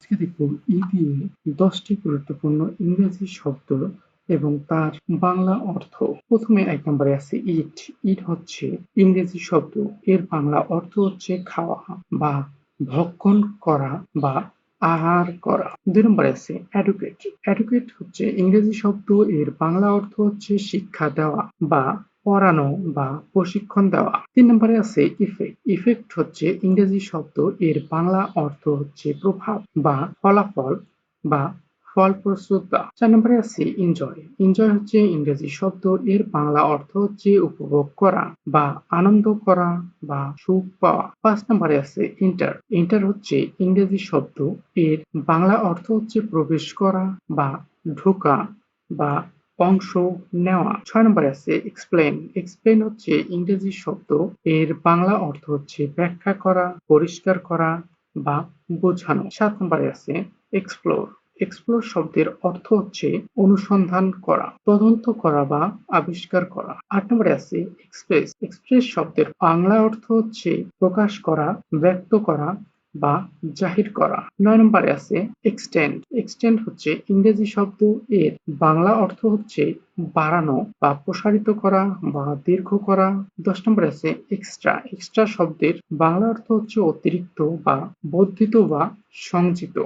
আজকে দেখব ই দিয়ে 10টি গুরুত্বপূর্ণ ইংরেজি শব্দ এবং তার বাংলা অর্থ। প্রথমে ১ নম্বরে আছে ইট। ইট হচ্ছে ইংরেজি শব্দ। এর বাংলা অর্থ হচ্ছে খাওয়া বা ভক্ষণ করা বা আহার করা। ২ নম্বরে আছে এডুকেট। এডুকেট হচ্ছে ইংরেজি শব্দ। এর বাংলা অর্থ হচ্ছে শিক্ষা দেওয়া বা পড়ানো বা প্রশিক্ষণ দেওয়া। ৩ নম্বরে আছে ইফেক্ট। ইফেক্ট হচ্ছে ইংরেজি শব্দ। এর বাংলা অর্থ হচ্ছে প্রভাব বা ফলাফল বা ফলপ্রসূতা। ৪ নম্বরে আছে এনজয়। এনজয় হচ্ছে ইংরেজি শব্দ। এর বাংলা অর্থ হচ্ছে উপভোগ করা বা আনন্দ করা বা সুখ পাওয়া। ৫ নম্বরে আছে এন্টার। এন্টার হচ্ছে ইংরেজি শব্দ। এর বাংলা অর্থ হচ্ছে প্রবেশ করা বা ঢোকা বা অংশ নেওয়া। ৬ নম্বরে আছে এক্সপ্লেন। এক্সপ্লেন হচ্ছে ইংরেজি শব্দ। এর বাংলা অর্থ হচ্ছে ব্যাখ্যা করা, পরিষ্কার করা বা বোঝানো। ৭ নম্বরে আছে এক্সপ্লোর। এক্সপ্লোর শব্দের অর্থ হচ্ছে অনুসন্ধান করা, তদন্ত করা বা আবিষ্কার করা। ৮ নম্বরে আছে এক্সপ্রেস। এক্সপ্রেস শব্দের বাংলা অর্থ হচ্ছে প্রকাশ করা, ব্যক্ত করা বা জাহির করা। ৯ নম্বরে আছে এক্সটেন্ড। এক্সটেন্ড হচ্ছে ইংরেজি শব্দ। এর বাংলা অর্থ হচ্ছে বাড়ানো বা প্রসারিত করা বা দীর্ঘ করা। ১০ নম্বরে আছে এক্সট্রা। এক্সট্রা শব্দের বাংলা অর্থ হচ্ছে অতিরিক্ত বা বর্ধিত বা সংযোজিত।